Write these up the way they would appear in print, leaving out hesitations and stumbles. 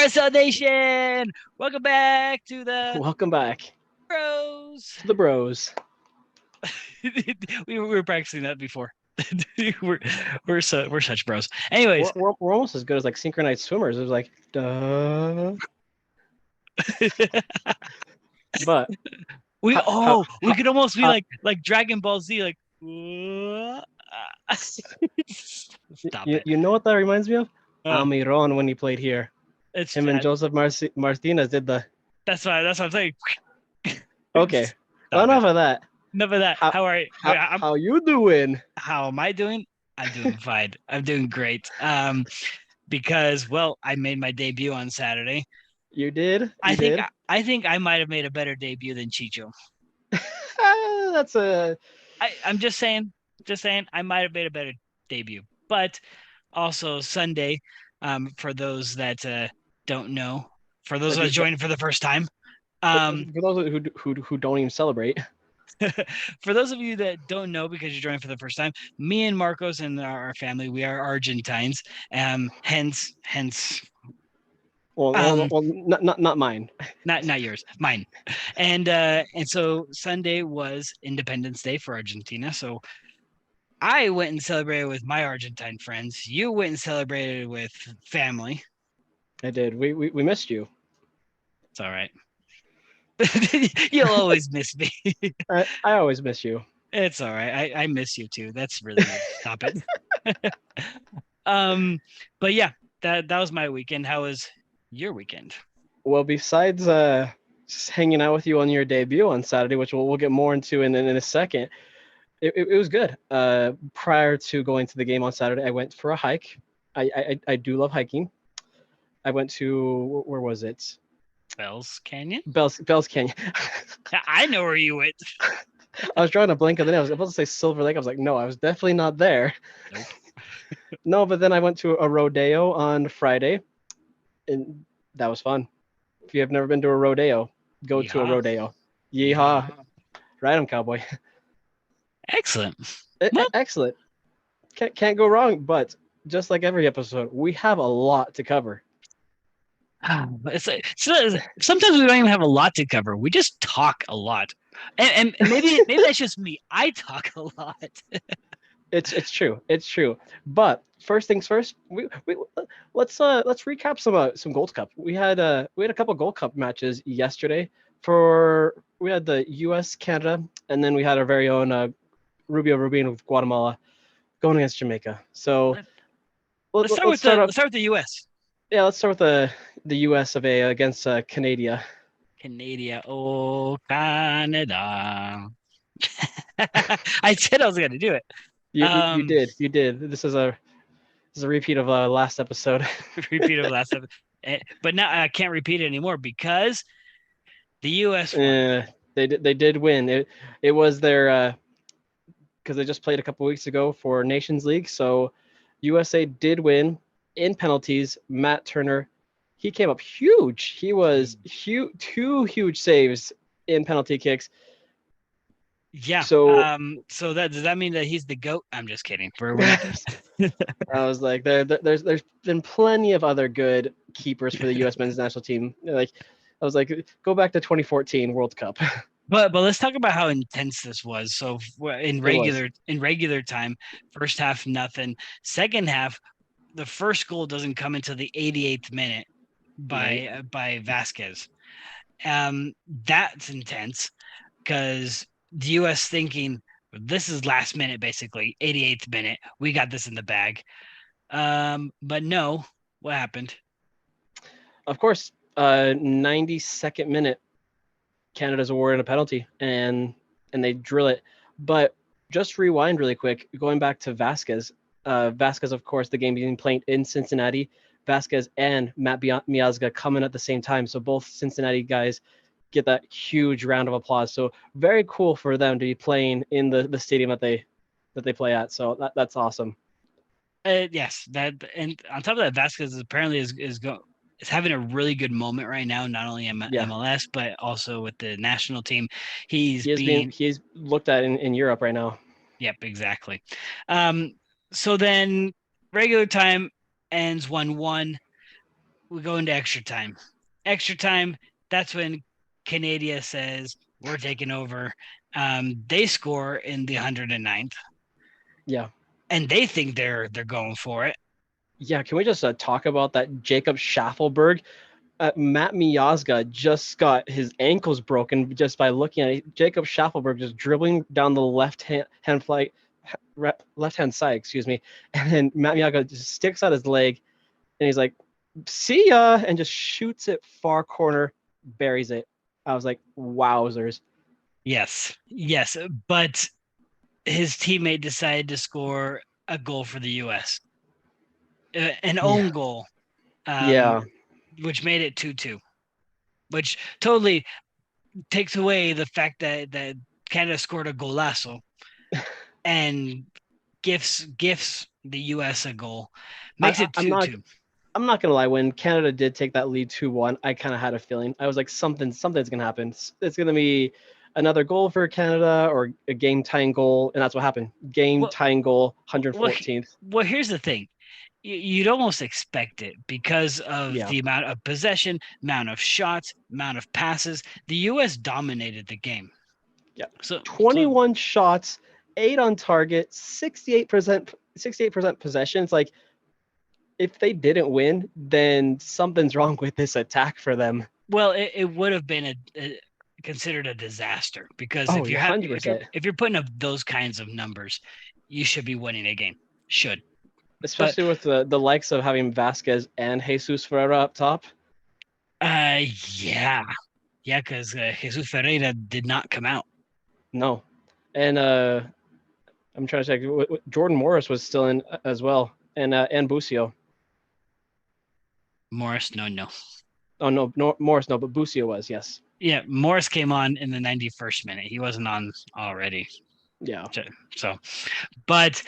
RSL Nation, welcome back to the Welcome back Bros. to the Bros. we were practicing that before. we're we're such bros. Anyways, We're almost as good as like synchronized swimmers. It was like, duh. But we could almost be how like Dragon Ball Z, like stop it. you know what that reminds me of? Uh, Almiron when he played here. it's Him and Joseph Martinez did the. that's what I'm saying. Okay, well, Stop it. enough of that. Enough of that. How How are you? how you doing? How am I doing? I'm doing fine. I'm doing great. Because well, I made my debut on Saturday. You did. I You think did. I think I might have made a better debut than Chicho. That's a. I'm just saying, I might have made a better debut. But also Sunday, for those that don't know, for those That, that that, joined for the first time, um, for those who don't even celebrate. for those of you that don't know because you're joining for the first time, me and Marcos and our family, we are Argentines. Hence, um, Not mine. not yours, mine. And so Sunday was Independence Day for Argentina. So I went and celebrated with my Argentine friends. You went and celebrated with family. I did. We missed you. It's all right. You'll always miss me. I always miss you. It's all right. I miss you too. That's really weird. Stop it. um, but yeah, that was my weekend. How was your weekend? Well, besides just hanging out with you on your debut on Saturday, which we'll get more into in a second, it was good. Prior to going to the game on Saturday, I went for a hike. I do love hiking. I went to where was it? Bells Canyon? Bells Canyon. I know where you went. I was drawing a blank, and then I was about to say Silver Lake. I was like, no, I was definitely not there. Nope. No, but then I went to a rodeo on Friday, and that was fun. If you have never been to a rodeo, go to a Yeah. rodeo. Yeehaw! Yeah. Ride 'em, cowboy. Excellent. Well, Excellent. Can't go wrong. But just like every episode, we have a lot to cover. sometimes we don't even have a lot to cover. We just talk a lot, and maybe that's just me. I talk a lot. It's true. It's true. But first things first, we let's recap some Gold Cup. We had a couple Gold Cup matches yesterday. We had the U.S. Canada, and then we had our very own Rubio Rubin with Guatemala going against Jamaica. So let's start off. Let's start with the U.S. Yeah, let's start with the U.S. of A against Canada. Canada, oh Canada. I said I was going to do it. You did. This is a repeat of last episode. Repeat of last episode, but now I can't repeat it anymore because the U.S. won. They did win. It was their because they just played a couple weeks ago for Nations League. So USA did win in penalties. Matt Turner, he came up huge. He was huge, two huge saves in penalty kicks. Yeah. So So that does that mean that he's the GOAT? I'm just kidding. I was like, there's been plenty of other good keepers for the U.S. men's national team. Like I was like, go back to 2014 World Cup. But let's talk about how intense this was. So It was. in regular time, first half nothing. Second half, the first goal doesn't come until the 88th minute Right. by Vasquez. That's intense because the U.S. thinking this is last minute, basically 88th minute. We got this in the bag. But no, what happened? Of course, 92nd minute, Canada's awarded a penalty and they drill it. But just rewind really quick, going back to Vasquez. Vasquez, of course, the game being played in Cincinnati. Vasquez and Matt Miazga coming at the same time. So both Cincinnati guys get that huge round of applause. So very cool for them to be playing in the stadium that they play at. So that's awesome. Yes, that and on top of that, Vasquez apparently is having a really good moment right now, not only in Yeah, MLS but also with the national team. he's looked at in Europe right now. Yep, exactly. So then regular time ends 1-1. we go into extra time. Extra time, that's when Canada says we're taking over. They score in the 109th, Yeah. and they think they're going for it. Yeah, can we just talk about that Jacob Schaffelberg? Matt Miazga just got his ankles broken just by looking at it. Jacob Schaffelberg just dribbling down the left hand flight, left hand side, excuse me, and then Matt Miazga just sticks out his leg, and he's like, "See ya," and just shoots it far corner, buries it. I was like, "Wowzers!" Yes, yes, but his teammate decided to score a goal for the U.S., an Yeah, own goal, um, yeah. which made it 2-2, which totally takes away the fact that Canada scored a golazo and gifts the U.S. a goal, makes I, it I'm two not two. I'm not gonna lie. When Canada did take that lead 2-1, I kind of had a feeling. I was like, something's gonna happen. It's gonna be another goal for Canada or a game tying goal, and that's what happened. Game Well, tying goal, well, 114th. well. Here's the thing: you'd almost expect it because of Yeah, the amount of possession, amount of shots, amount of passes. The U.S. dominated the game. yeah. So 21 shots, 8 on target, 68% possession. It's like if they didn't win, then something's wrong with this attack for them. well, it would have been considered a disaster because Oh, 100%. if you're putting up those kinds of numbers, you should be winning a game. Should. But Especially with the likes of having Vasquez and Jesus Ferreira up top. uh yeah. Yeah, because Jesus Ferreira did not come out. No. And I'm trying to check. Jordan Morris was still in as well, and Busio. Morris, no. Oh no, Morris no, but Busio was, yes. Yeah, Morris came on in the 91st minute. He wasn't on already. Yeah. So, but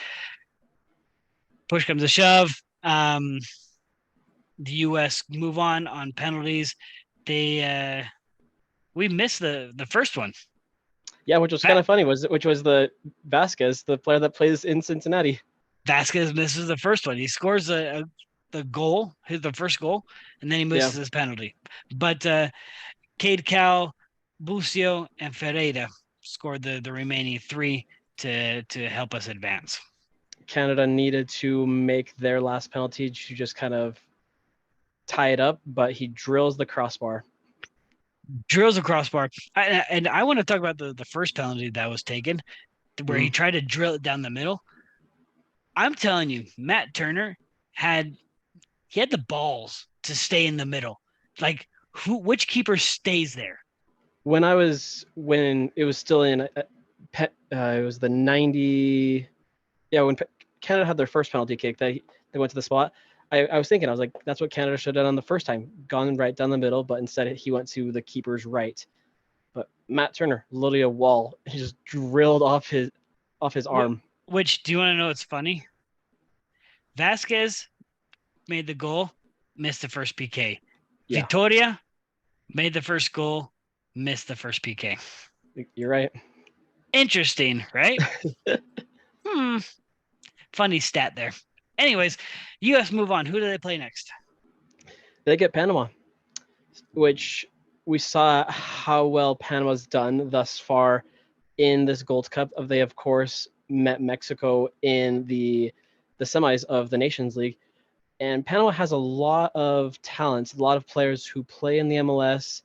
push comes to shove. The U.S. move on penalties. They we missed the first one. Yeah, which was kind of funny. Which was the Vasquez, the player that plays in Cincinnati. Vasquez misses the first one. He scores the goal, his the first goal, and then he Yeah. misses his penalty. But Cade Cal, Bucio, and Ferreira scored the remaining three to help us advance. Canada needed to make their last penalty to just kind of tie it up, but he drills the crossbar. Drills a crossbar. And I want to talk about the first penalty that was taken, where he Mm. tried to drill it down the middle. I'm telling you, Matt Turner had he had the balls to stay in the middle. Like which keeper stays there? When it was still in, it was the 90. Yeah, when Canada had their first penalty kick, they went to the spot. I was thinking, I was like, that's what Canada should have done on the first time, gone right down the middle, but instead he went to the keeper's right. But Matt Turner, literally a wall, he just drilled off his arm. Which do you want to know? What's funny? Vasquez made the goal, missed the first PK. Yeah, Vitoria made the first goal, missed the first PK. you're right. Interesting, right? Hmm. Funny stat there. Anyways, U.S. move on. Who do they play next? They get Panama, which we saw how well Panama's done thus far in this Gold Cup. They of course met Mexico in the semis of the Nations League, and Panama has a lot of talents, a lot of players who play in the MLS,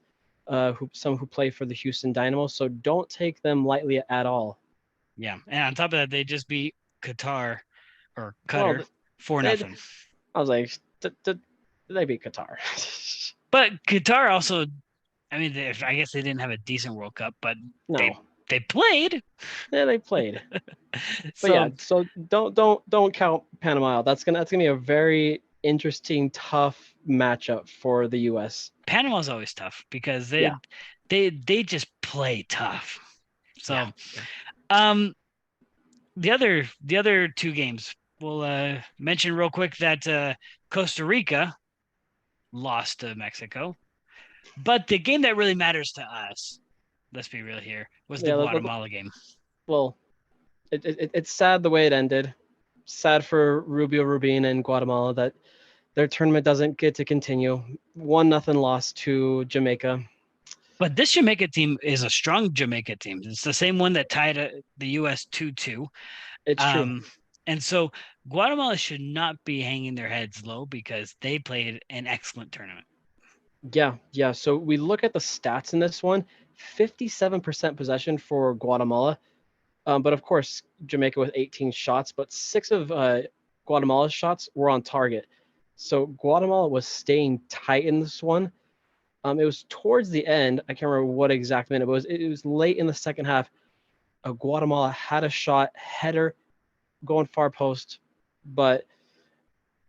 some who play for the Houston Dynamo. So don't take them lightly at all. Yeah, and on top of that, they just beat Qatar or Well, Qatar for they nothing. I was like, they beat Qatar. But Qatar also, I mean, I guess they didn't have a decent World Cup, but they No, they played. yeah, they played. But yeah, So so don't count Panama out. That's gonna be a very interesting, tough matchup for the U.S. Panama's always tough because Yeah, they just play tough. yeah, So yeah. um the other two games we'll mention real quick that Costa Rica lost to Mexico, but the game that really matters to us, let's be real here, was the Yeah, Guatemala game. well, it's sad the way it ended. Sad for Rubio Rubin and Guatemala that Their tournament doesn't get to continue. 1-0 loss to Jamaica. But this Jamaica team is a strong Jamaica team. It's the same one that tied the U.S. 2-2. It's true. And so Guatemala should not be hanging their heads low because they played an excellent tournament. Yeah. So we look at the stats in this one: 57% possession for Guatemala. But of course, Jamaica with 18 shots, but 6 of Guatemala's shots were on target. So Guatemala was staying tight in this one. It was towards the end. I can't remember what exact minute, but it was late in the second half. Guatemala had a shot, header, going far post, but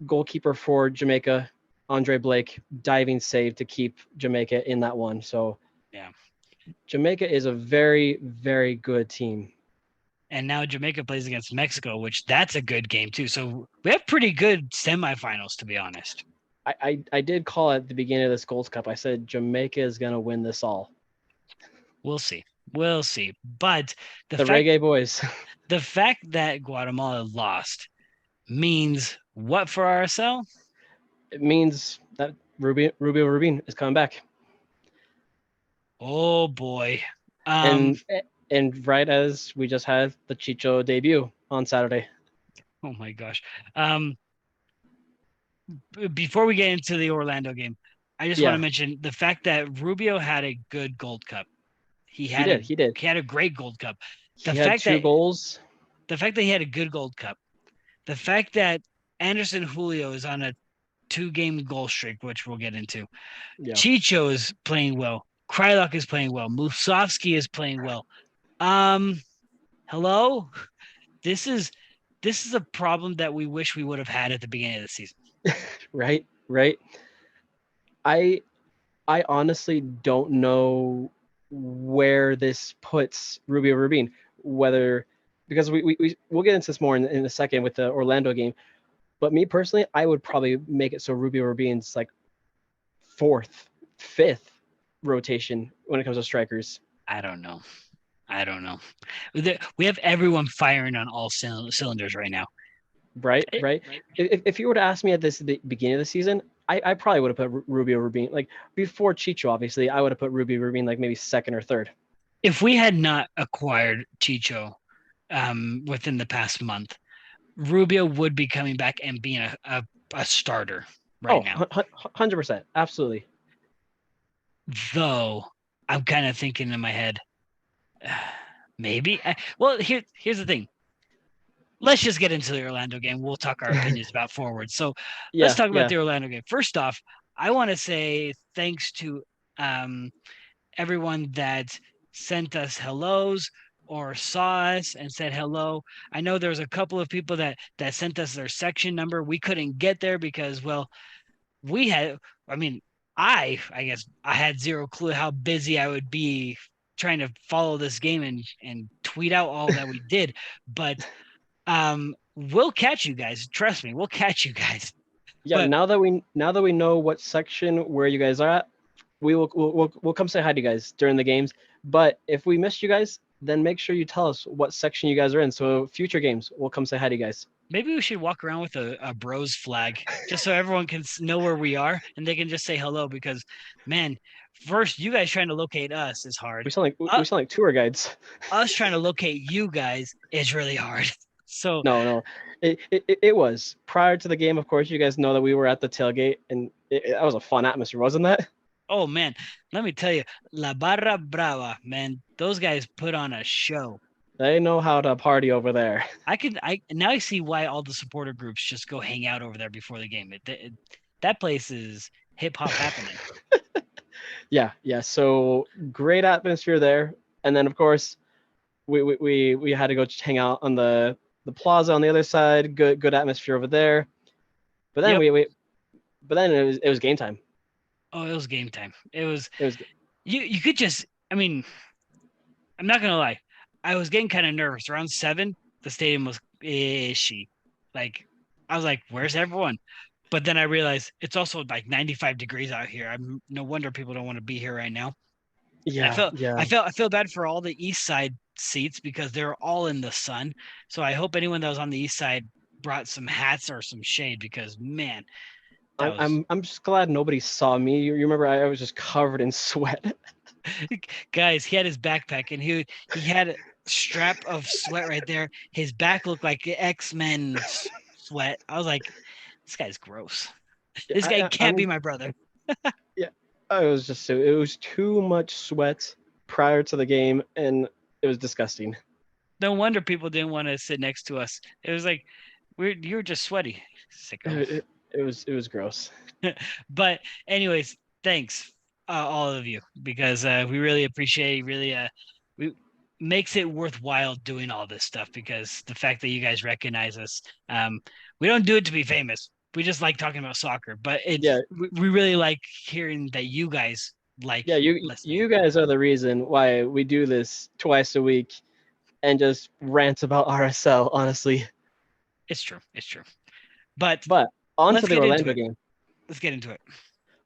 goalkeeper for Jamaica, Andre Blake, diving save to keep Jamaica in that one. So yeah, Jamaica is a very, very good team. And now Jamaica plays against Mexico, which that's a good game too. So we have pretty good semifinals, to be honest. I did call at the beginning of this Gold Cup. I said Jamaica is going to win this all. We'll see. But the Reggae Boys. The fact that Guatemala lost means what for RSL? It means that Rubio Rubin is coming back. Oh boy. And right as we just had the Chicho debut on Saturday. Oh my gosh. Before we get into the Orlando game, I just want to mention the fact that Rubio had a good Gold Cup. He did. He had a great Gold Cup. He had 2 goals. The fact that he had a good Gold Cup. The fact that Anderson Julio is on a 2-game goal streak, which we'll get into. Yeah. Chicho is playing well. Kryluk is playing well. Musovski is playing well. Hello? This is a problem that we wish we would have had at the beginning of the season. Right. I honestly don't know where this puts Rubio Rubin, whether because we'll get into this more in a second with the Orlando game. But me personally, I would probably make it so Rubio Rubin's like 4th, 5th rotation when it comes to strikers. I don't know. We have everyone firing on all cylinders right now. Right. If you were to ask me at the beginning of the season, I probably would have put Rubio Rubin, like before Chicho, obviously, I would have put Rubio Rubin like maybe 2nd or 3rd. If we had not acquired Chicho within the past month, Rubio would be coming back and being a starter right now. 100%. Absolutely. Though I'm kind of thinking in my head, maybe. Here's the thing. Let's just get into the Orlando game. We'll talk our opinions about forward. So let's talk about the Orlando game. First off, I want to say thanks to everyone that sent us hellos or saw us and said hello. I know there's a couple of people that sent us their section number. We couldn't get there because, well, I guess I had zero clue how busy I would be trying to follow this game and tweet out all that we did. But we'll catch you guys. Trust me, we'll catch you guys. Yeah, but now that we know what section where you guys are at, we'll come say hi to you guys during the games. But if we missed you guys, then make sure you tell us what section you guys are in. So future games, we'll come say hi to you guys. Maybe we should walk around with a bros flag just so everyone can know where we are and they can just say hello. Because, man, first you guys trying to locate us is hard. We sound like tour guides. Us trying to locate you guys is really hard. So no, it was prior to the game. Of course, you guys know that we were at the tailgate, and that was a fun atmosphere, wasn't that? Oh man, let me tell you, La Barra Brava, man, those guys put on a show. They know how to party over there. Now I see why all the supporter groups just go hang out over there before the game. That place is hip hop happening. Yeah. So great atmosphere there, and then of course, we had to go hang out on the plaza on the other side. Good atmosphere over there. But then but then it was game time. Oh, it was game time. It was you could just, I mean, I'm not gonna lie, I was getting kind of nervous. Around 7, the stadium was ishy. Like, I was like, where's everyone? But then I realized it's also like 95 degrees out here. I'm no wonder people don't want to be here right now. Yeah. I feel bad for all the east side seats because they're all in the sun. So I hope anyone that was on the east side brought some hats or some shade because, man, I'm just glad nobody saw me. You remember I was just covered in sweat. Guys, he had his backpack and he had a strap of sweat right there. His back looked like X-Men sweat. I was like, this guy's gross. This guy can't be I'm my brother. yeah. I was just it was too much sweat prior to the game, and it was disgusting. No wonder people didn't want to sit next to us. It was like you were just sweaty, sicko. It was gross. But anyways, thanks all of you because we really appreciate we makes it worthwhile doing all this stuff because the fact that you guys recognize us, we don't do it to be famous. We just like talking about soccer, but Yeah, we really like hearing that you guys like yeah. You listening. you guys are the reason why we do this twice a week and just rant about RSL. Honestly, It's true. It's true. But but on to let's the get into Orlando it. game. Let's get into it.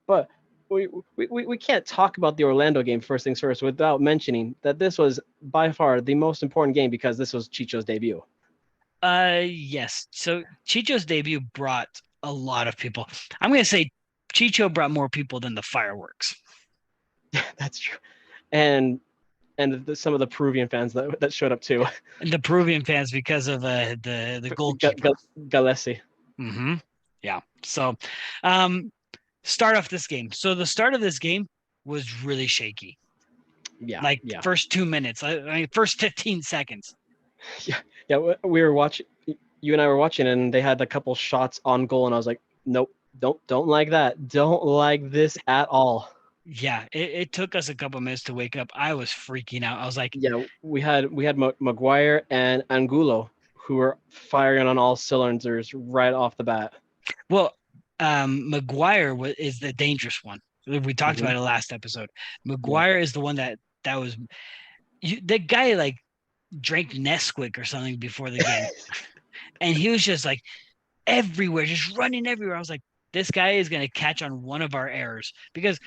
But we can't talk about the Orlando game first things first without mentioning that this was by far the most important game because this was Chicho's debut. Yes. So Chicho's debut brought a lot of people. I'm gonna say Chicho brought more people than the fireworks. That's true. And some of the Peruvian fans that showed up too. And the Peruvian fans because of the goalkeeper. Galesi. Mm-hmm. Yeah. So start off this game. So the start of this game was really shaky. Yeah. Like Yeah. first 2 minutes, I mean first 15 seconds. Yeah. We were watching. You and I were watching, and they had a couple shots on goal, and I was like, nope, don't like that. Don't like this at all. Yeah, it took us a couple minutes to wake up. I was freaking out. I was like, Yeah, we had Maguire and Angulo who were firing on all cylinders right off the bat. well, Maguire is the dangerous one. We talked about it last episode. Yeah. Maguire is the one that was the guy like drank Nesquik or something before the game, and he was just like everywhere, just running everywhere. I was like, this guy is gonna catch on one of our errors because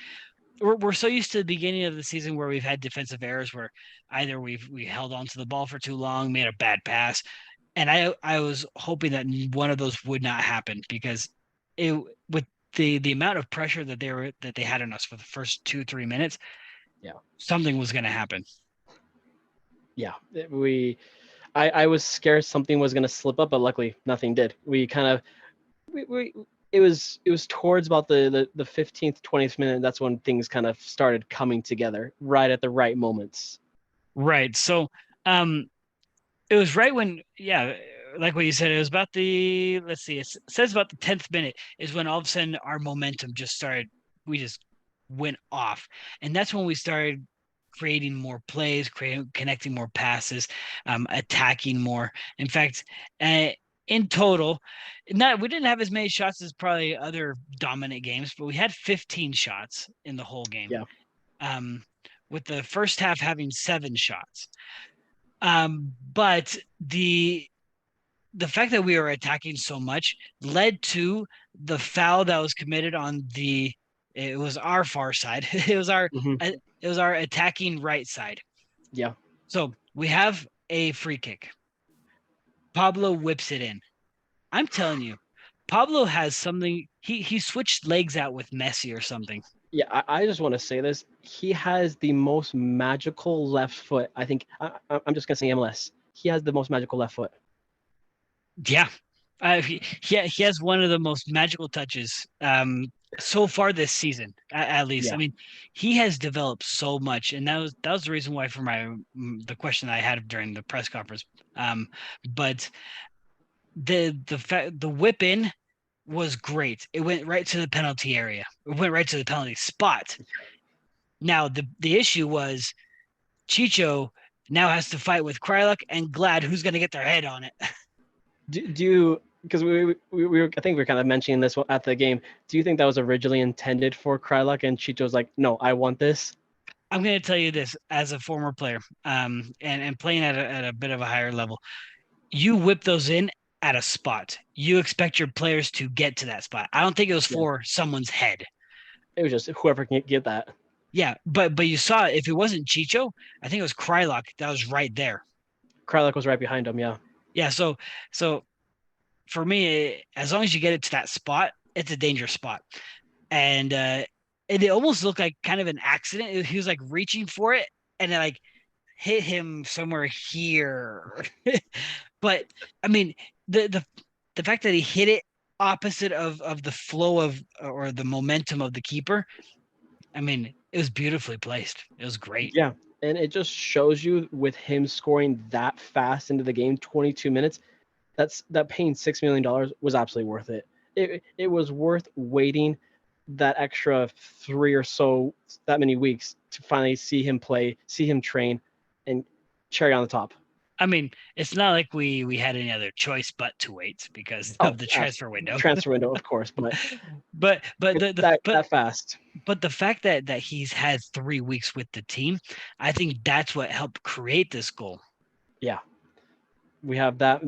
we're so used to the beginning of the season where we've had defensive errors where either we held on to the ball for too long, made a bad pass, and I was hoping that one of those would not happen because it with the amount of pressure that they had on us for the first 2-3 minutes, Yeah. something was going to happen. Yeah. I was scared something was going to slip up, but luckily nothing did. We kind of we it was towards about the 15th 20th minute, that's when things kind of started coming together right at the right moments. Right. So it was right when, yeah, like what you said, it was about let's see, it says about the 10th minute is when all of a sudden our momentum just started. We just went off. And that's when we started creating more plays, connecting more passes, attacking more. In fact, in total, we didn't have as many shots as probably other dominant games, but we had 15 shots in the whole game. Yeah. With the first half having 7 shots. But the fact that we were attacking so much led to the foul that was committed on it was our far side. It was our attacking right side. Yeah. So we have a free kick. Pablo whips it in. I'm telling you, Pablo has something. He switched legs out with Messi or something. Yeah, I just want to say this. He has the most magical left foot. I think I'm just gonna say MLS. He has the most magical left foot. Yeah, he has one of the most magical touches so far this season, at least. Yeah. I mean, he has developed so much, and that was the reason why for the question I had during the press conference. But the whip in was great. It went right to the penalty area. It went right to the penalty spot. Now the issue was Chicho now has to fight with Krylock and Glad, who's going to get their head on it. Do you, because we were, I think we are kind of mentioning this at the game. Do you think that was originally intended for Krylock and Chicho's like, no, I want this? I'm going to tell you this as a former player, and playing at a bit of a higher level. You whip those in at a spot. You expect your players to get to that spot. I don't think it was for someone's head. It was just whoever can get that. Yeah, but you saw if it wasn't Chicho, I think it was Krylock that was right there. Krylock was right behind him. Yeah. Yeah. So for me, as long as you get it to that spot, it's a dangerous spot. And it almost looked like kind of an accident. He was like reaching for it and it like hit him somewhere here. But I mean, the fact that he hit it opposite of the flow of or the momentum of the keeper, I mean, it was beautifully placed. It was great. Yeah, and it just shows you with him scoring that fast into the game, 22 minutes, that paying $6 million was absolutely worth it. It was worth waiting that extra three or so that many weeks to finally see him play, see him train, and cherry on the top. I mean, it's not like we had any other choice but to wait because Oh, of the transfer window. transfer window, of course, but but the that fast. but the fact that he's had 3 weeks with the team, I think that's what helped create this goal. Yeah, we have that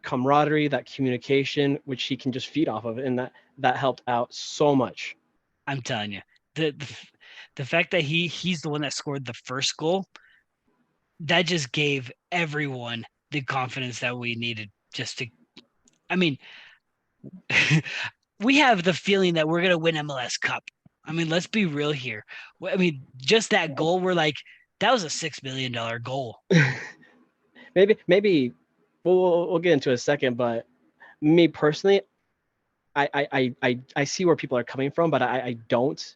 camaraderie, that communication, which he can just feed off of, and that helped out so much. I'm telling you, the fact that he's the one that scored the first goal, that just gave everyone the confidence that we needed just to. I mean, we have the feeling that we're gonna win MLS Cup. I mean, let's be real here. I mean, just that goal, we're like, that was a $6 million goal. maybe we'll get into a second, but me personally, I see where people are coming from, but I don't,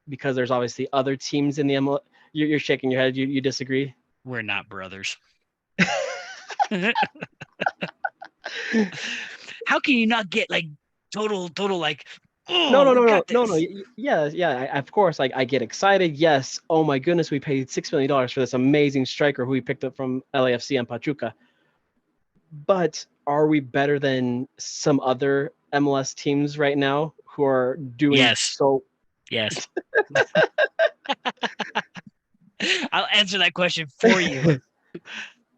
because there's obviously other teams in the MLS. You're shaking your head. You disagree? We're not brothers. How can you not get like total like, No, oh, no, we no, no, got no, no. this? Yeah. Of course, like I get excited. Yes. Oh my goodness, we paid $6 million for this amazing striker who we picked up from LAFC and Pachuca. But are we better than some other MLS teams right now who are doing Yes. so? Yes. I'll answer that question for you.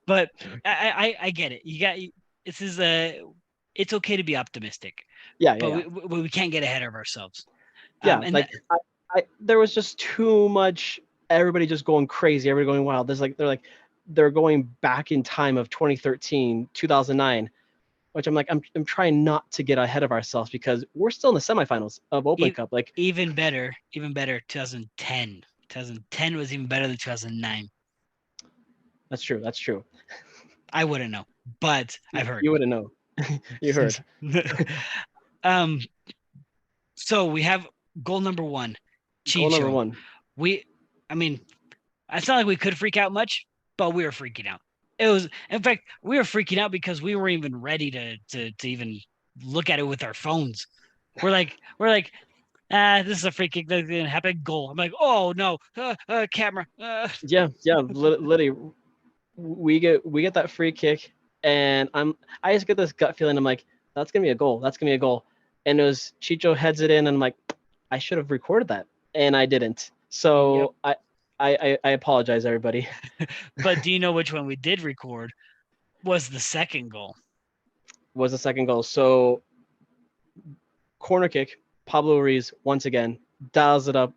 But I get it. You got this is a it's okay to be optimistic, Yeah, yeah, but yeah. we can't get ahead of ourselves. Yeah, And like there was just too much. Everybody just going crazy. Everybody going wild. There's like they're going back in time of 2013, 2009, which I'm like I'm trying not to get ahead of ourselves because we're still in the semifinals of Open Cup. Like even better, 2010. 2010 was even better than 2009. that's true. That's true. I wouldn't know, but I've heard. You wouldn't know. You heard. um. So we have goal number one, Goal number Chicho. one. I mean, it's not like we could freak out much, but we were freaking out. It was, in fact, we were freaking out because we weren't even ready to even look at it with our phones. We're like, this is a free kick that's gonna happen. Goal. I'm like, oh no, camera. Yeah, literally, we get that free kick, and I just get this gut feeling. I'm like, that's gonna be a goal. That's gonna be a goal. And it was Chicho heads it in, and I'm like, I should have recorded that, and I didn't. So Yep. I apologize, everybody. But do you know which one we did record? Was the second goal. Was the second goal. So corner kick, Pablo Ruiz once again dials it up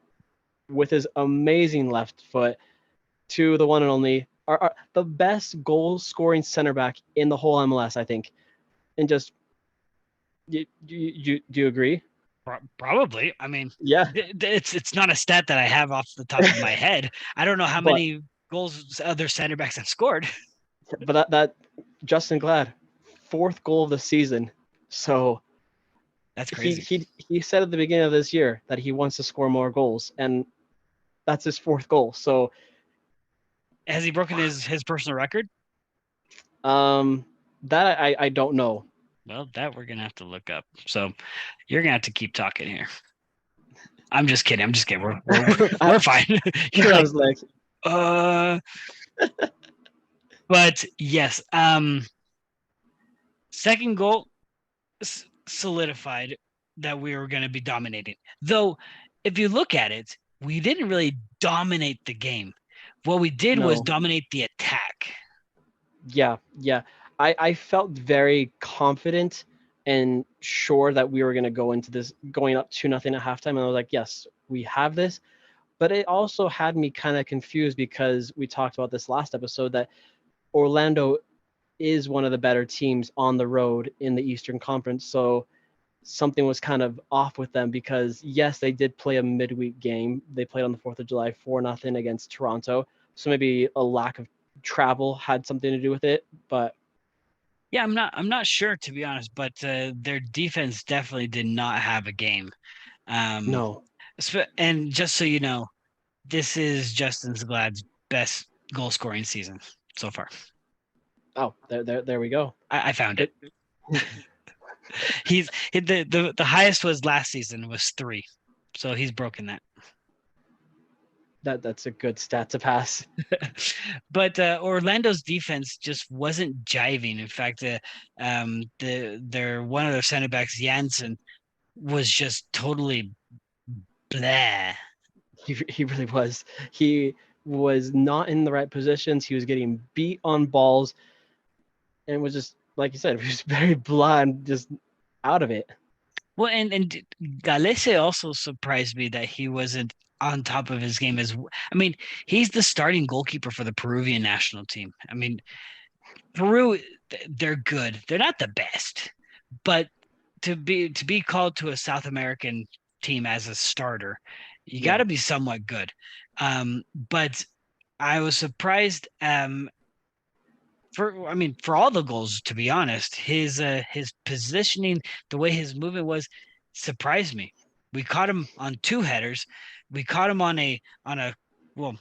with his amazing left foot to the one and only, the best goal scoring center back in the whole MLS, I think. And just, do you agree? Probably. I mean, Yeah, it's not a stat that I have off the top of my head. I don't know how but many goals other center backs have scored. that Justin Glad, fourth goal of the season. So That's he crazy. he said at the beginning of this year that he wants to score more goals, and that's his fourth goal. So Has he broken his personal record? that I don't know. Well, that we're gonna have to look up. So you're gonna have to keep talking here. I'm just kidding. We're fine. You're I like, was like, uh. But yes, second goal solidified that we were going to be dominating. Though, if you look at it, we didn't really dominate the game. What we did was no. dominate the attack. Yeah. I felt very confident and sure that we were going to go into this going up 2-0 at halftime. And I was like, yes, we have this. But it also had me kind of confused because we talked about this last episode that Orlando is one of the better teams on the road in the Eastern Conference. So something was kind of off with them, because yes, they did play a midweek game. They played on the 4th of July 4-0 against Toronto. So maybe a lack of travel had something to do with it. But Yeah, I'm not sure, to be honest, but their defense definitely did not have a game. Um, no. and just so you know, this is Justin Glad's best goal scoring season so far. Oh, there we go. I found it. It He's the highest was last season was 3, so he's broken that. that's a good stat to pass. But Orlando's defense just wasn't jiving. In fact, their one of their center backs, Jansen, was just totally blah. He really was. He was not in the right positions. He was getting beat on balls, and was just, like you said, he was very blind, just out of it. Well, and Galese also surprised me that he wasn't on top of his game as I mean, he's the starting goalkeeper for the Peruvian national team. I mean, Peru, they're good. They're not the best, but to be called to a South American team as a starter, you got Yeah. to be somewhat good. But I was surprised. For all the goals, to be honest, his positioning, the way his movement was, surprised me. We caught him on 2 headers. We caught him on a well,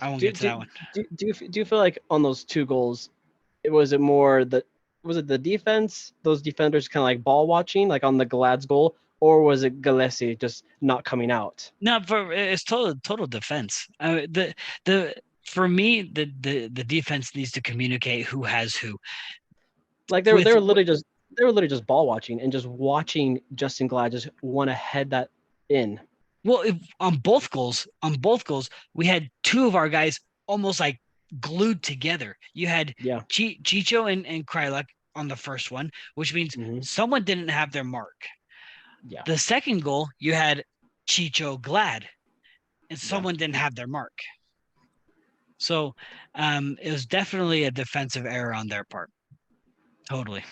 I won't Do get to do that one. do you feel like on those 2 goals, was it more was it the defense, those defenders kind of like ball watching, like on the Glad's goal, or was it Galesi just not coming out? No, for it's total defense. The for me the defense needs to communicate who has who. Like With they were literally just ball watching and just watching Justin Glad just want to head that in. well, on both goals, we had 2 of our guys almost like glued together. You had Yeah. Chicho and Krylak on the first one, which means Hmm. someone didn't have their mark. Yeah. The second goal, you had Chicho Glad, and Yeah. someone didn't have their mark. So it was definitely a defensive error on their part. Totally.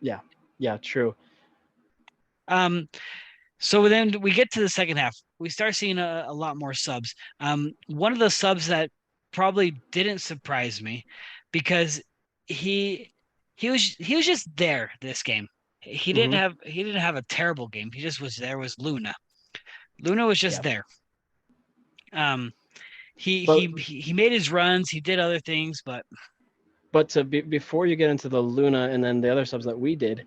Yeah. Yeah. True. Um, so then we get to the second half. We start seeing a lot more subs. One of the subs that probably didn't surprise me because he he was just there this game. Hmm. He didn't have a terrible game. He just was there was Luna. Luna was just Yeah. there. Um, But he made his runs. He did other things, but before you get into the Luna and then the other subs that we did,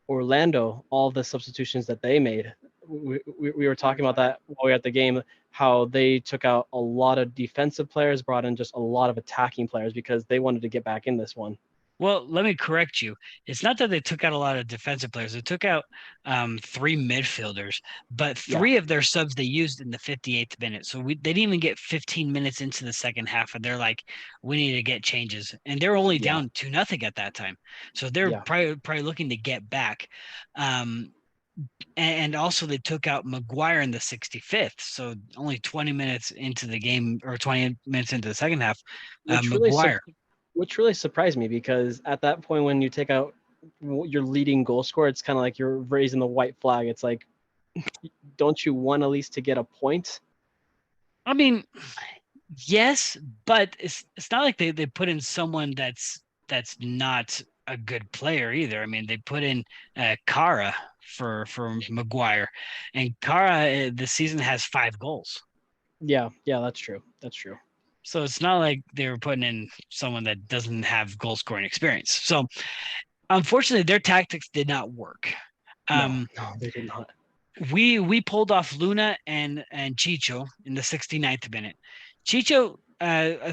Orlando, all the substitutions that they made, we were talking about that while we were at the game, how they took out a lot of defensive players, brought in just a lot of attacking players because they wanted to get back in this one. well, let me correct you. It's not that they took out a lot of defensive players. They took out 3 midfielders, but Yeah. 3 of their subs they used in the 58th minute. So they didn't even get 15 minutes into the second half, and they're like, we need to get changes. And they're only Yeah. down 2-0 at that time. So they're Yeah. probably looking to get back. And also they took out Maguire in the 65th. So only 20 minutes into the game or 20 minutes into the second half, Which really Maguire. which really surprised me, because at that point when you take out your leading goal scorer, it's kind of like you're raising the white flag. It's like, don't you want at least to get a point? I mean, yes, but it's not like they put in someone that's not a good player either. I mean, they put in Kara for Maguire, and Kara this season has 5 goals. Yeah, yeah, that's true. That's true. So it's not like they were putting in someone that doesn't have goal scoring experience. So unfortunately, their tactics did not work. No, Um, no, they did not. we pulled off Luna and Chicho in the 69th minute. Chicho,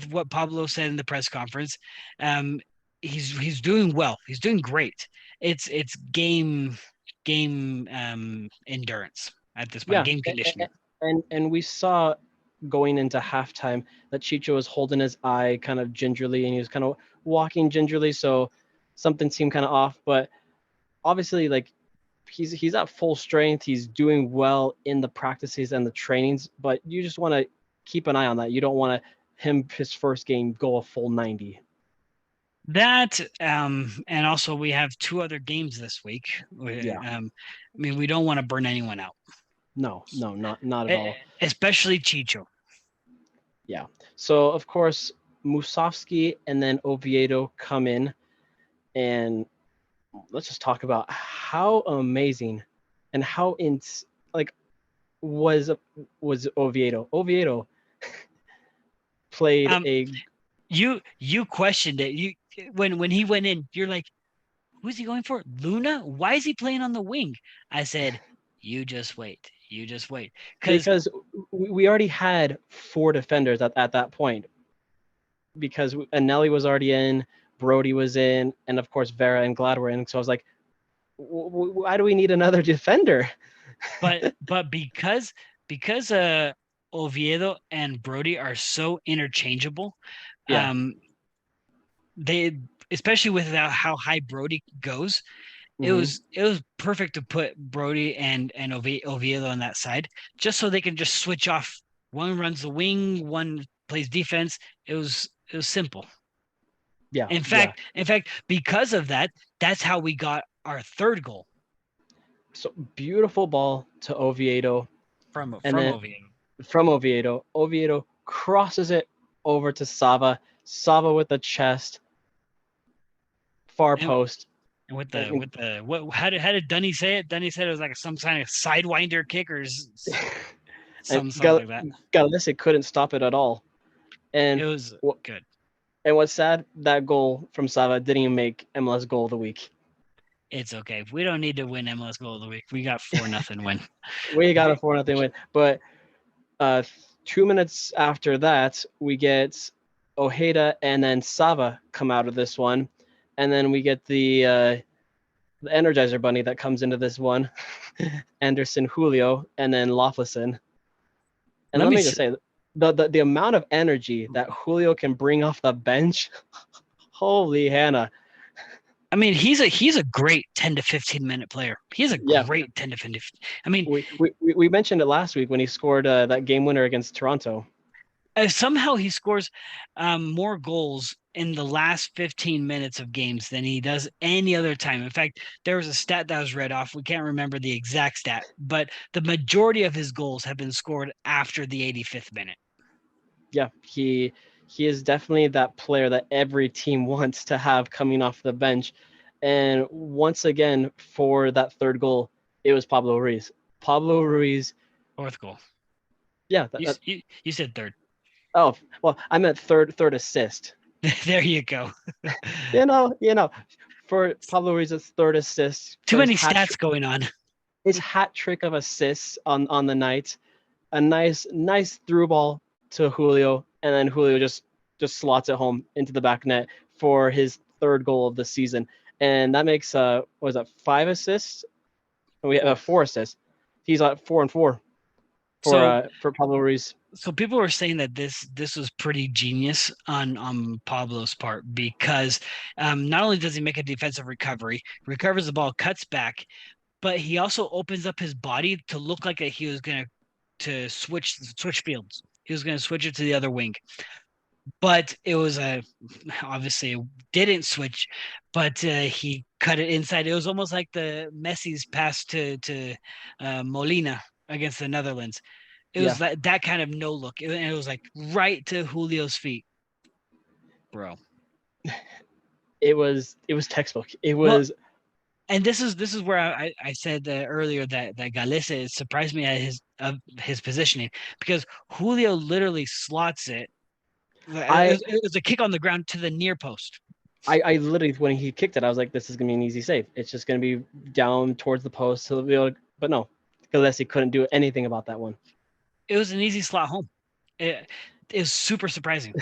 what Pablo said in the press conference, um, he's doing well. He's doing great. It's game endurance at this point, Yeah, game conditioning. and we saw going into halftime that Chicho was holding his eye kind of gingerly, and he was kind of walking gingerly, so something seemed kind of off. But obviously, like, he's at full strength. He's doing well in the practices and the trainings, but you just want to keep an eye on that. You don't want to his first game go a full 90. That and also we have two other games this week. Yeah. I mean, we don't want to burn anyone out, No, not at all. especially Chicho. Yeah. So of course Musovski and then Oviedo come in, and let's just talk about how amazing and how like was was Oviedo. Oviedo played Um, a you questioned it. You when he went in, you're like, who's he going for? Luna? Why is he playing on the wing? I said, you just wait. You just wait. Because because we already had four defenders at that point, because Anelli was already in, Brody was in, and of course Vera and Glad were in. So I was like, why do we need another defender? but because Oviedo and Brody are so interchangeable, Yeah. um, they especially with how high Brody goes, Hmm. it was perfect to put Brody and Oviedo on that side, just so they can just switch off. One runs the wing, one plays defense. It was simple. Yeah. Yeah. In fact, because of that, that's how we got our third goal So beautiful ball to Oviedo, and from then Oviedo. from Oviedo, Oviedo crosses it over to Sava. Sava with the chest, far And, post. and And with the what how did Dunny say it? Dunny said it was like some kind of sidewinder kick or something like that. Galisi couldn't stop it at all. And It was wh- good. and what's sad, that goal from Sava didn't even make MLS goal of the week. It's okay. We don't need to win MLS goal of the week. We got 4-0 win. We got a 4-0 win. But uh, 2 minutes after that, we get Ojeda and then Sava come out of this one. And then we get the Energizer Bunny that comes into this one, Anderson, Julio, and then Loflison. And Let let me me just say, the amount of energy that Julio can bring off the bench, holy Hannah. I mean, he's a great 10 to 15 minute player. He's a Yeah, great 10 to 15. I mean, we mentioned it last week when he scored that game winner against Toronto. somehow he scores more goals in the last 15 minutes of games than he does any other time. In fact, there was a stat that was read off. We can't remember the exact stat, but the majority of his goals have been scored after the 85th minute. Yeah, he is definitely that player that every team wants to have coming off the bench. And once again, for that third goal, it was Pablo Ruiz. Pablo Ruiz, Fourth goal. yeah. You said third. Oh well, I meant third assist. There you go. You know, for Pablo Ruiz's third assist Too for many stats going on. his hat trick of assists on the night, a nice through ball to Julio, and then Julio just slots it home into the back net for his third goal of the season, and that makes what was that, 5 assists? We have Four. 4 assists. He's at 4 and 4 So for Pablo Ruiz. so people were saying that this was pretty genius on Pablo's part because not only does he make a defensive recovery, recovers the ball, cuts back, but he also opens up his body to look like he was going to switch fields. He was going to switch it to the other wing, but it was a obviously it didn't switch, but he cut it inside. It was almost like the Messi's pass to Molina against the Netherlands. It Yeah, was that kind of no look, and it was like right to Julio's feet, bro. it was textbook. It Well, was and this is where I said earlier that Galese surprised me at his positioning because Julio literally slots it. I It was a kick on the ground to the near post. I literally, when he kicked it, I was like, this is gonna be an easy save. It's just gonna be down towards the post. So but no, Gillespie couldn't do anything about that one. It was an easy slot home. It was super surprising.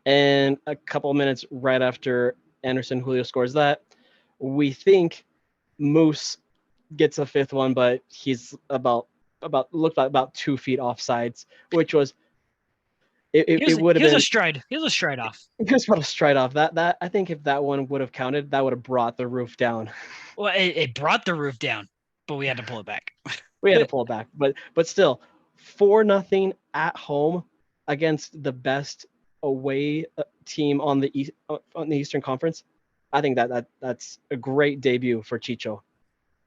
And a couple of minutes right after Anderson Julio scores that, we think Moose gets a fifth one, but he's looked like about 2 feet offsides, which was it would have Here's a been stride. Here's a stride off. just about a straight off. That I think if that one would have counted, that would have brought the roof down. Well, it brought the roof down, but we had to pull it back. We had to pull it back, but still, 4-0 at home against the best away team on the Eastern Conference. I think that's a great debut for Chicho.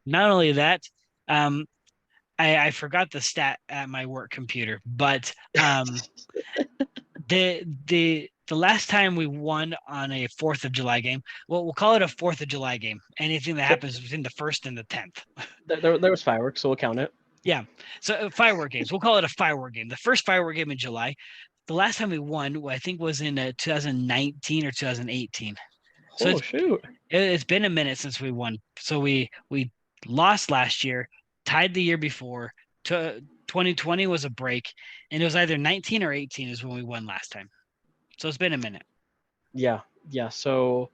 Not only that, I forgot the stat at my work computer, but the last time we won on a 4th of July game, well, we'll call it a 4th of July game. Anything that happens between the 1st and the 10th. There was fireworks, so we'll count it. Yeah. So firework games. We'll call it a firework game. The first firework game in July. The last time we won, I think, was in 2019 or 2018. So Oh shoot! it's been a minute since we won. So we lost last year, tied the year before. 2020 was a break, and it was either 19 or 18 is when we won last time. So it's been a minute. Yeah. So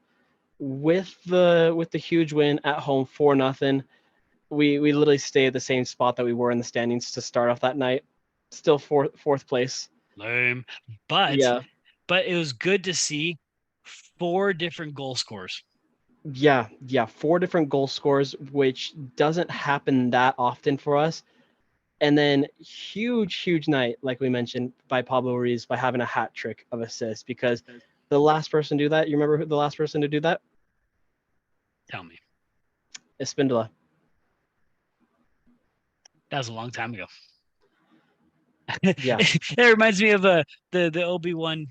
with the huge win at home 4-0, we literally stayed at the same spot that we were in the standings to start off that night. Still fourth place. Lame. But Yeah. it was good to see 4 different goal scores. Yeah, 4 different goal scores, which doesn't happen that often for us. And then huge night, like we mentioned, by Pablo Ruiz by having a hat trick of assists, because the last person to do that, you remember who the last person to do that? Tell me. Espindola. That was a long time ago. Yeah. It reminds me of the Obi-Wan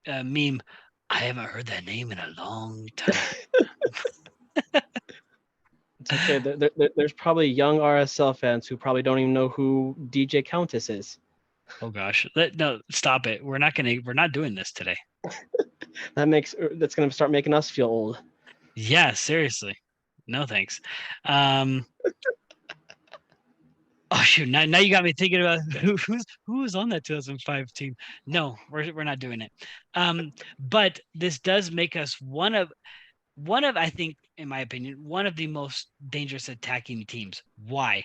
meme. I haven't heard that name in a long time. It's okay. There's probably young RSL fans who probably don't even know who DJ Countess is. Oh gosh. No, stop it. We're not doing this today. That's gonna start making us feel old. Yeah, seriously. No thanks. Oh shoot! Now you got me thinking about who was on that 2005 team. No, we're not doing it. But this does make us one of I think, in my opinion, one of the most dangerous attacking teams. Why?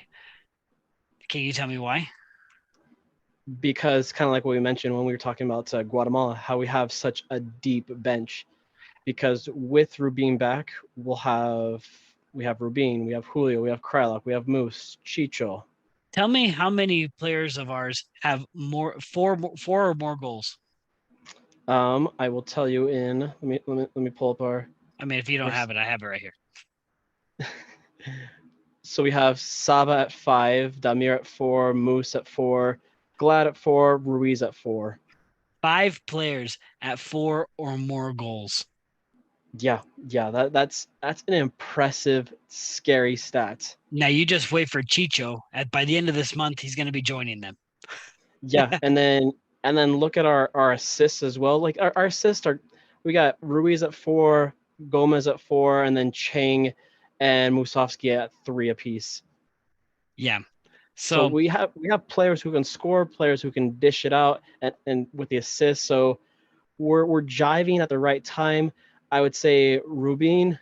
Can you tell me why? Because kind of like what we mentioned when we were talking about Guatemala, how we have such a deep bench. Because with Rubin back, we have Rubin, we have Julio, we have Krylak, we have Moose, Chicho. Tell me how many players of ours have four or more goals. I will tell you in. Let me pull up our. I mean, if you don't have it, I have it right here. So we have Saba at 5, Damir at 4, Moose at 4, Glad at 4, Ruiz at 4. 5 players at 4 or more goals. Yeah, that's an impressive, scary stat. Now you just wait for Chicho. By the end of this month, he's going to be joining them. Yeah, and then look at our assists as well. Like our assists we got Ruiz at 4, Gomez at 4, and then Chang and Musovsky at 3 apiece. Yeah. So we have players who can score, players who can dish it out, and with the assists. So we're jiving at the right time. I would say Rubin,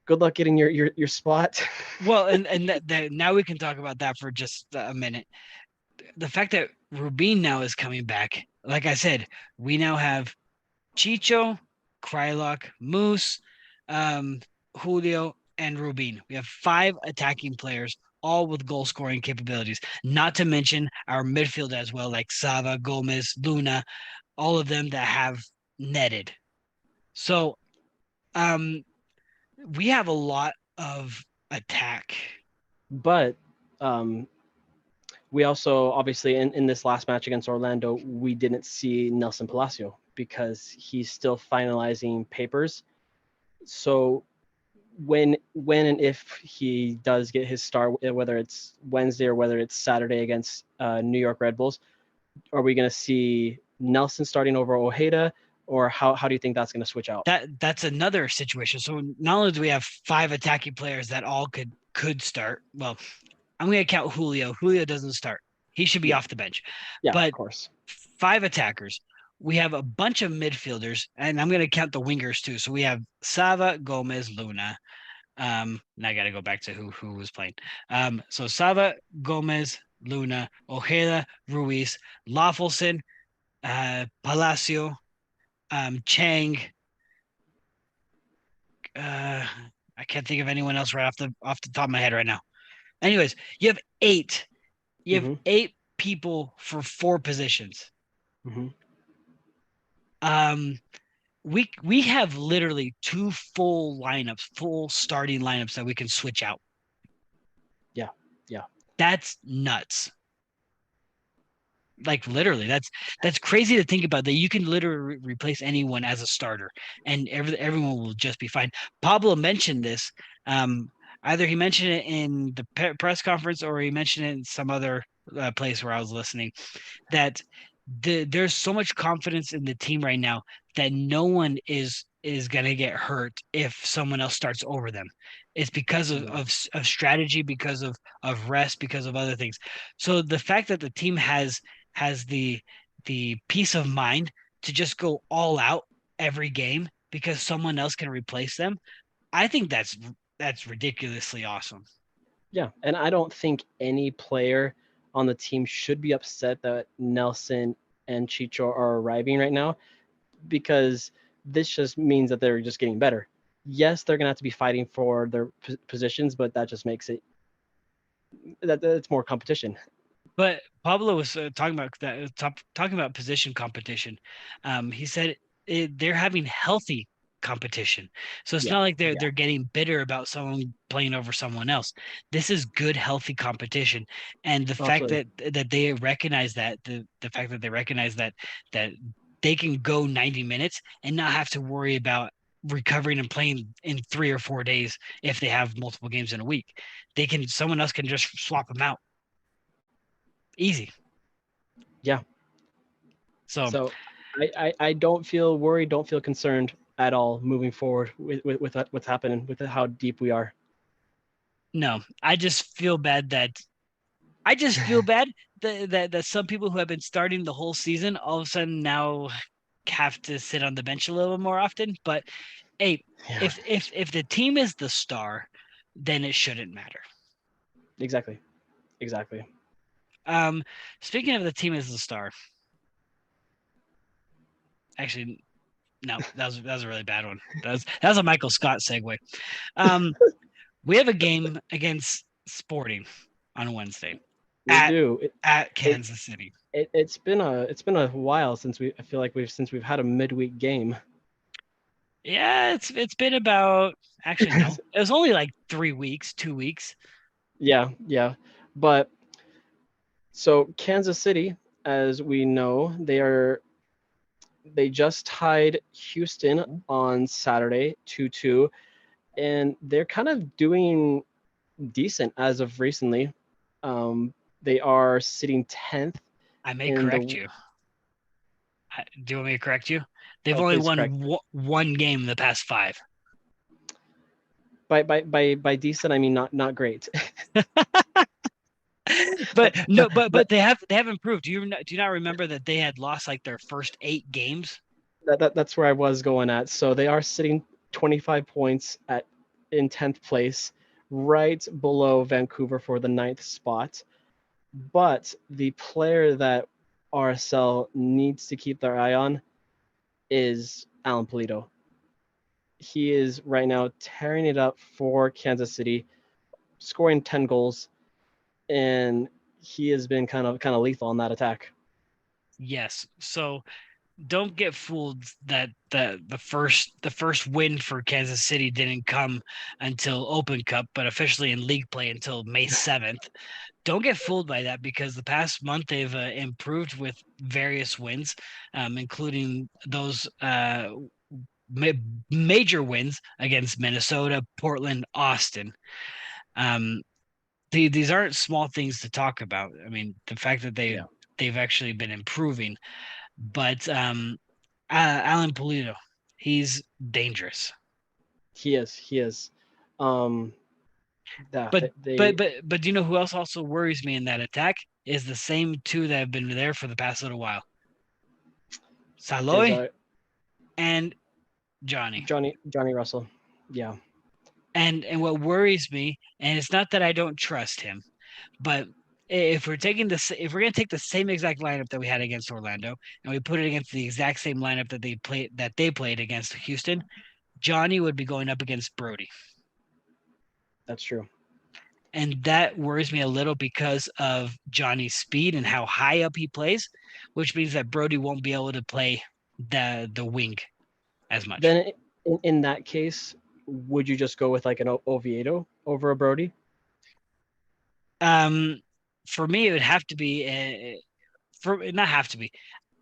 good luck getting your spot. Well, and now we can talk about that for just a minute. The fact that Rubin now is coming back, like I said, we now have Chicho, Krylak, Moose, Julio, and Rubin. We have 5 attacking players, all with goal scoring capabilities. Not to mention our midfield as well, like Sava, Gomez, Luna, all of them that have netted. So, we have a lot of attack. But we also obviously in this last match against Orlando, we didn't see Nelson Palacio because he's still finalizing papers. So when and if he does get his start, whether it's Wednesday or whether it's Saturday against New York Red Bulls, are we going to see Nelson starting over Ojeda, or how do you think that's going to switch out? That's another situation. So not only do we have 5 attacking players that all could start. Well, I'm going to count Julio. Julio doesn't start. He should be off the bench. Yeah, but of course. 5 attackers. We have a bunch of midfielders, and I'm going to count the wingers too. So we have Sava, Gomez, Luna. Now I got to go back to who was playing. So Sava, Gomez, Luna, Ojeda, Ruiz, Lawfulson, Palacio, Chang. I can't think of anyone else right off the top of my head right now. Anyways, you have 8. You have 8 people for 4 positions. Mm-hmm. We have literally two full starting lineups that we can switch out. Yeah, yeah, That's nuts. Like literally, that's crazy to think about that you can literally replace anyone as a starter and everyone will just be fine. Pablo mentioned this. Um, Either he mentioned it in the press conference or he mentioned it in some other place where I was listening that there's so much confidence in the team right now that no one is gonna get hurt if someone else starts over them. It's because yeah. of strategy, because of rest, because of other things. So the fact that the team has the peace of mind to just go all out every game because someone else can replace them, I think that's ridiculously awesome. Yeah, and I don't think any player on the team should be upset that Nelson and Chicho are arriving right now, because this just means that they're just getting better. Yes, they're gonna have to be fighting for their positions, but that just makes it that it's more competition. But Pablo was talking about talking about position competition. He said they're having healthy competition, so it's Yeah, not like they're yeah. they're getting bitter about someone playing over someone else. This is good, healthy competition, and the Oh, fact absolutely. that they recognize that the fact that they recognize that they can go 90 minutes and not have to worry about recovering and playing in 3 or 4 days if they have multiple games in a week. Someone else can just swap them out easy. Yeah. So So I don't feel worried, don't feel concerned at all moving forward with what's happening, with how deep we are. no, I just feel bad that some people who have been starting the whole season all of a sudden now have to sit on the bench a little more often. But hey, Yeah, if the team is the star, then it shouldn't matter. exactly. Exactly. Um, Speaking of the team as the star, actually, no, that was a really bad one. That was a Michael Scott segue. Um, we have a game against Sporting on Wednesday We at do. at It, Kansas City. it's been a while since I feel like we've had a midweek game. Yeah, it's been about actually no. It was only like 3 weeks, 2 weeks. Yeah, yeah. But so Kansas City, as we know, they just tied Houston on Saturday 2-2, and they're kind of doing decent as of recently. Um, they are sitting 10th I may in correct the. you. Do you want me to correct you? They've Oh, only please won correct. one game in the past five. By decent, I mean not great. But no, but but they have improved. Do you not remember that they had lost like their first 8 games? that's where I was going at. So they are sitting 25 points at in 10th place, right below Vancouver for the ninth spot. But the player that RSL needs to keep their eye on is Alan Polito. He is right now tearing it up for Kansas City, scoring 10 goals, and he has been kind of lethal on that attack. Yes. So don't get fooled that the first win for Kansas City didn't come until Open Cup, but officially in league play until May 7th. Don't get fooled by that because the past month they've improved with various wins, including those ma- major wins against Minnesota, Portland, Austin. Um, these aren't small things to talk about. I mean, the fact that Yeah, they've actually been improving, but Alan Polito, he's dangerous. he is. He is. Um, But they but do you know who else also worries me in that attack? Is the same two that have been there for the past little while. is Saloy and Johnny. Johnny Russell. Yeah, And what worries me, and it's not that I don't trust him, but if we're gonna take the same exact lineup that we had against Orlando and we put it against the exact same lineup that they played against Houston, Johnny would be going up against Brody. that's true. And that worries me a little because of Johnny's speed and how high up he plays, which means that Brody won't be able to play the wing as much. Then in that case, would you just go with like an Oviedo over a Brody? Um, for me, it would have to be for not have to be.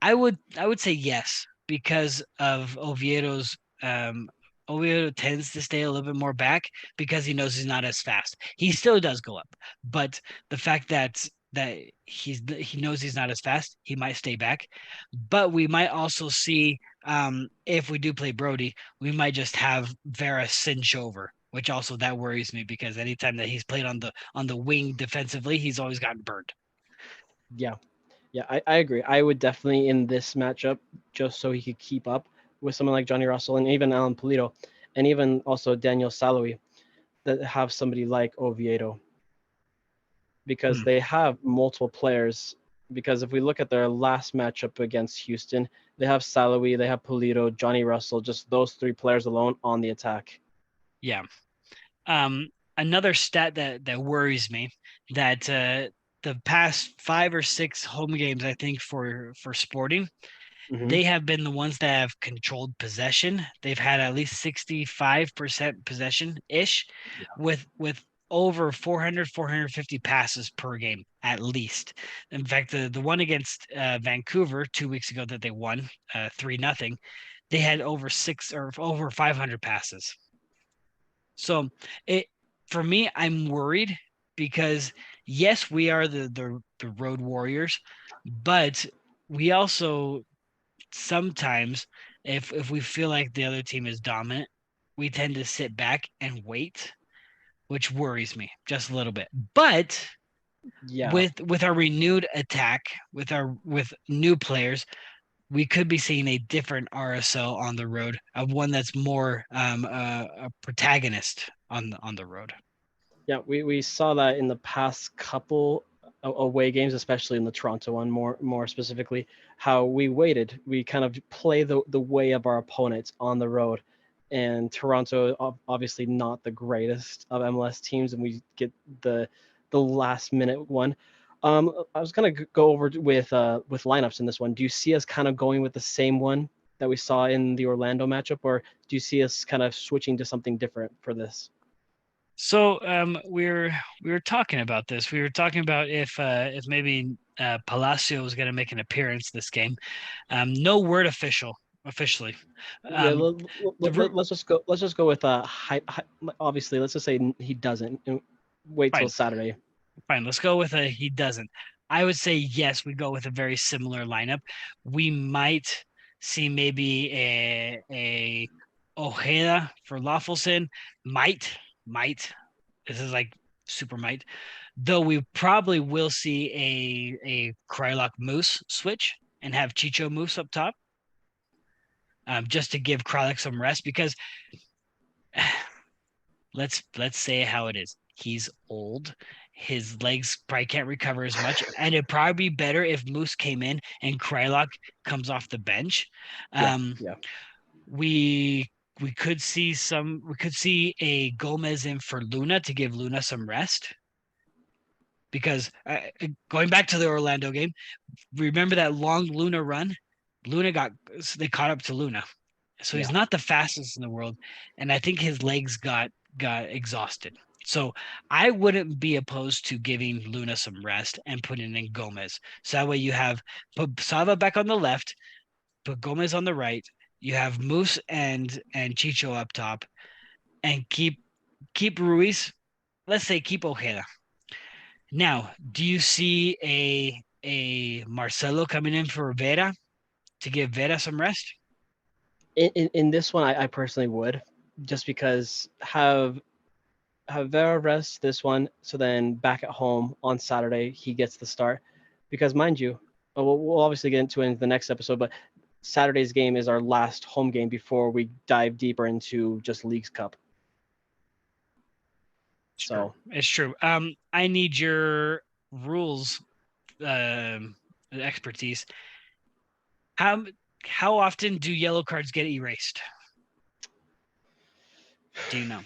I would say yes because of Oviedo's Oviedo tends to stay a little bit more back because he knows he's not as fast. He still does go up, but the fact that he knows he's not as fast, he might stay back. But we might also see if we do play Brody, we might just have Vera cinch over, which also that worries me because anytime that he's played on the wing defensively, he's always gotten burned. Yeah, yeah, I agree. I would definitely in this matchup, just so he could keep up with someone like Johnny Russell and even Alan Polito, and even also Daniel Saloui, that have somebody like Oviedo, because Hmm. they have multiple players. Because if we look at their last matchup against Houston, they have Saloui, they have Polito, Johnny Russell, just those three players alone on the attack. Yeah. Um, Another stat that worries me that the past 5 or 6 home games, I think for Sporting, Hmm. they have been the ones that have controlled possession. They've had at least 65% possession ish, with over 400 450 passes per game at least. In fact, the one against Vancouver 2 weeks ago that they won 3-0, they had over 500 passes. So it for me, I'm worried because yes, we are the road warriors, but we also sometimes if we feel like the other team is dominant, we tend to sit back and wait, which worries me just a little bit. But Yeah, with our renewed attack, with new players, we could be seeing a different RSL on the road, of one that's more a protagonist on the road. yeah, we saw that in the past couple away games, especially in the Toronto one, more specifically, how we waited. We kind of play the way of our opponents on the road, and Toronto obviously not the greatest of MLS teams, and we get the last minute one. I was gonna go over with lineups in this one. Do you see us kind of going with the same one that we saw in the Orlando matchup, or do you see us kind of switching to something different for this? So we were talking about this. We were talking about if maybe Palacio was going to make an appearance this game. No word officially. Yeah, Um, the let's just go. Let's just go with obviously, let's just say he doesn't. And wait till fine, Saturday. fine. Let's go with a he doesn't. I would say yes. We go with a very similar lineup. We might see maybe a Ojeda for Lawfulson. Might. This is like super might. Though we probably will see a Krylock Moose switch and have Chicho Moose up top, just to give Krylock some rest because let's say how it is. He's old. His legs probably can't recover as much, and it'd probably be better if Moose came in and Krylock comes off the bench. Yeah, Um, yeah, we we could see a Gomez in for Luna to give Luna some rest because going back to the Orlando game, remember that long Luna run? Luna got they caught up to Luna. So he's yeah. not the fastest in the world, and I think his legs got exhausted. So I wouldn't be opposed to giving Luna some rest and putting in Gomez. So that way you have put Sava back on the left, put Gomez on the right. You have Moose and Chicho up top, and keep Ruiz. Let's say keep Ojeda. Now, do you see a Marcelo coming in for Vera to give Vera some rest? In this one, I personally would, just because have Vera rest this one, so then back at home on Saturday he gets the start, because mind you, we'll obviously get into it in the next episode, but Saturday's game is our last home game before we dive deeper into just Leagues Cup. It's true. So It's true. I need your rules um expertise. How how often do yellow cards get erased? Do you know?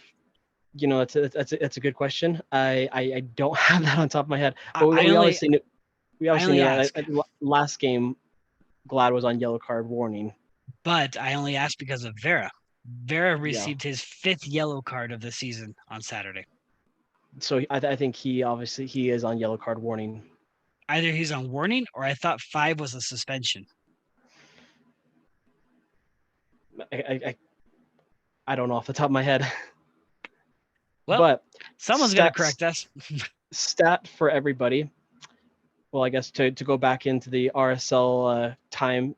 that's a good question. I don't have that on top of my head, I, but I we only obviously knew we I obviously only knew that ask. last game Glad was on yellow card warning. but I only asked because of Vera. Vera Yeah. received his 5th yellow card of the season on Saturday. So I think he is on yellow card warning. Either he's on warning, or I thought 5 was a suspension. I don't know off the top of my head. Well, but someone's got to correct us. Stat for everybody. Well, I guess to go back into the RSL time,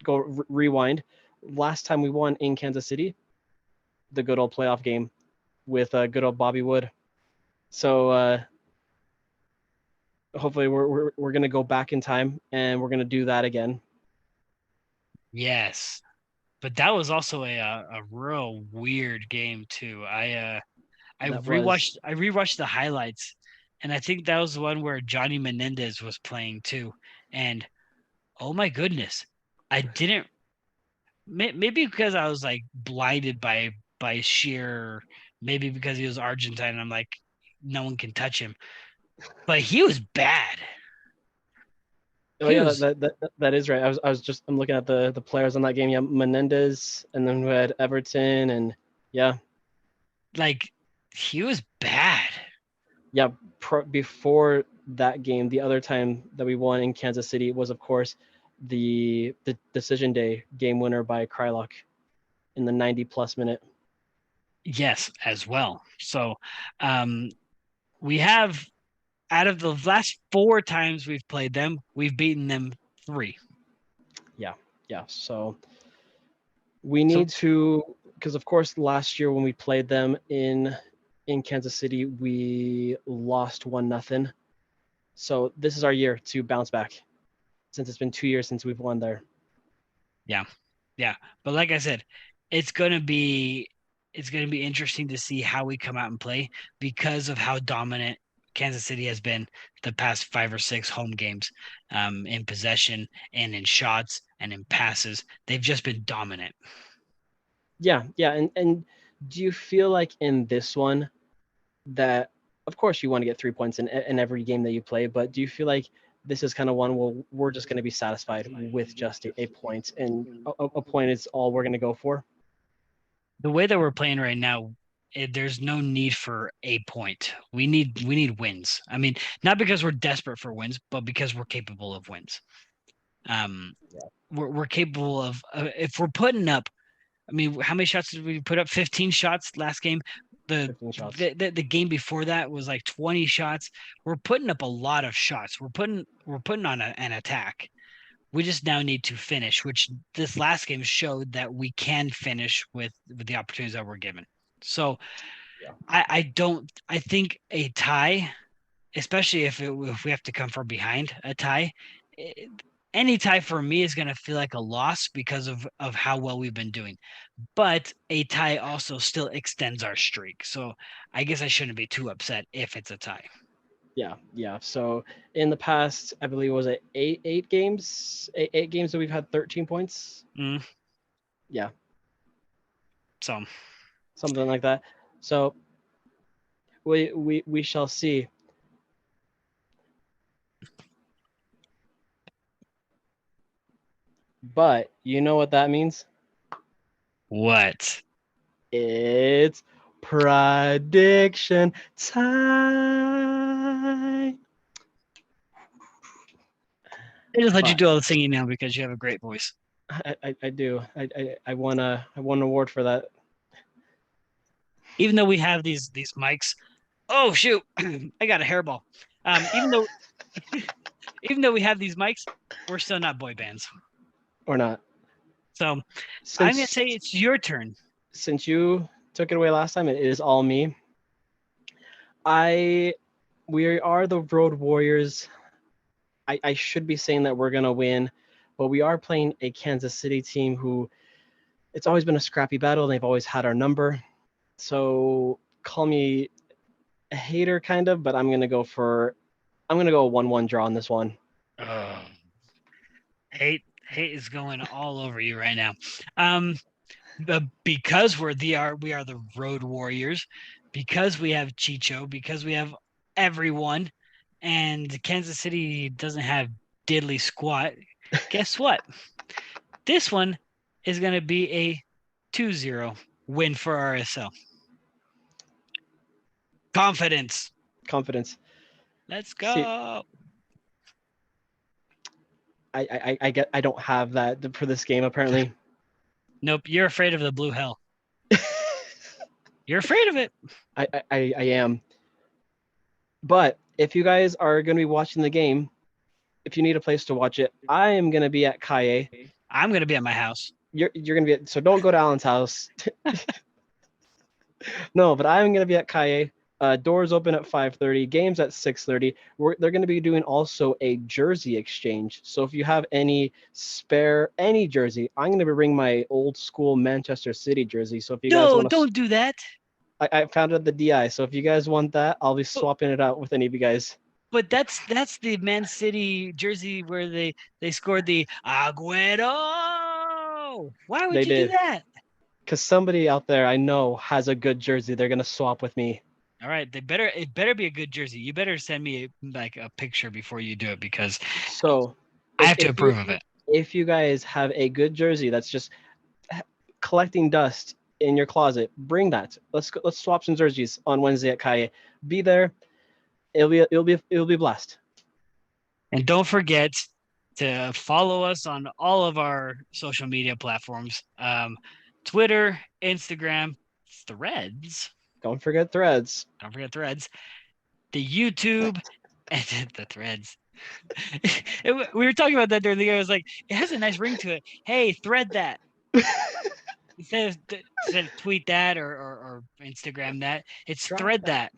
rewind. Last time we won in Kansas City, the good old playoff game with good old Bobby Wood. So hopefully we're gonna go back in time and we're gonna do that again. Yes, but that was also a real weird game too. I That was rewatched the highlights, and I think that was the one where Johnny Menendez was playing too. And oh my goodness, I didn't. Maybe because I was like blinded by sheer. Maybe because he was Argentine. I'm like, no one can touch him. But he was bad. Oh He yeah, was that is right. I'm looking at the players on that game. Yeah, Menendez, and then we had Everton, and yeah, like he was bad. yeah. Before that game, the other time that we won in Kansas City was, of course, the decision day game winner by Krylock in the 90+ minute. Yes, as well. So, we have out of the last 4 times we've played them, we've beaten them 3. Yeah. So we need to, because of course last year when we played them in Kansas City, we lost 1-0. So this is our year to bounce back, since it's been 2 years since we've won there. Yeah. But like I said, it's gonna be interesting to see how we come out and play because of how dominant Kansas City has been the past 5 or 6 home games, in possession and in shots and in passes. They've just been dominant. Yeah. And do you feel like in this one that, of course, you want to get 3 points in every game that you play, but do you feel like this is kind of one where we're just going to be satisfied with just a point, and a point is all we're going to go for? The way that we're playing right now, there's no need for a point. We need wins. I mean, not because we're desperate for wins, but because we're capable of wins. Yeah. We're capable of, if we're putting up. I mean, how many shots did we put up? 15 shots last game. The 15 shots. the game before that was like 20 shots. We're putting up a lot of shots. We're putting on an attack. We just now need to finish, which this last game showed that we can finish with the opportunities that we're given. So Yeah. I think a tie, especially if we have to come from behind, a tie, any tie for me is going to feel like a loss because of how well we've been doing. But a tie also still extends our streak. So I guess I shouldn't be too upset if it's a tie. Yeah. So in the past, I believe, was it eight games that we've had 13 points. Mm. Yeah. So Something like that. So we shall see. But you know what that means? what? It's prediction time. I just let you But do all the singing now because you have a great voice. I do. I won an award for that. Even though we have these mics. Oh shoot! I got a hairball. Even though even though we have these mics, we're still not boy bands. Or not. So I'm gonna Since say it's your turn. since you took it away last time, it is all me. We are the Road Warriors. I should be saying that we're gonna win, but we are playing a Kansas City team who, it's always been a scrappy battle, and they've always had our number. So call me a hater, kind of, but I'm gonna go a 1-1 draw on this one. Oh, hate is going all over you right now. Because we are the Road Warriors, because we have Chicho, because we have everyone, and Kansas City doesn't have diddly squat. Guess what? This one is going to be a 2-0 win for RSL. Confidence. Let's go. See, I don't have that for this game apparently. Nope, you're afraid of the blue hell. You're afraid of it. I am. But if you guys are going to be watching the game, if you need a place to watch it, I am going to be at Kaye. I'm going to be at my house. You're going to be so don't go to Alan's house. No, but I'm going to be at Kaye. Doors open at 5:30, games at 6:30. They're going to be doing also a jersey exchange. So if you have any jersey, I'm going to bring my old school Manchester City jersey. So if you guys want to, don't do that. I found it at the DI. So if you guys want that, I'll be swapping it out with any of you guys. But that's the Man City jersey where they scored the Agüero. Why would you do that? Because somebody out there I know has a good jersey. They're gonna swap with me. All right, it better be a good jersey. You better send me a picture before you do it because I have to approve of it. If you guys have a good jersey that's just collecting dust in your closet, bring that. Let's swap some jerseys on Wednesday at Kaye. Be there. It'll be a blast. And don't forget to follow us on all of our social media platforms. Twitter, Instagram, Threads. Don't forget Threads. The YouTube and the Threads. We were talking about that during the game. I was like, it has a nice ring to it. Hey, thread that. Instead of tweet that or Instagram that, it's thread that.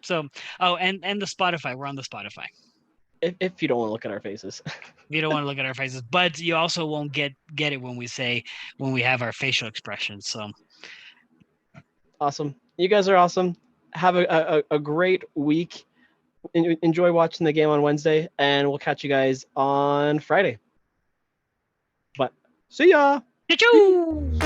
So, and the Spotify. We're on the Spotify. If you don't want to look at our faces. You don't want to look at our faces, but you also won't get it when we have our facial expressions. So awesome. You guys are awesome. Have a great week. Enjoy watching the game on Wednesday, and we'll catch you guys on Friday. But see ya. Choo-choo!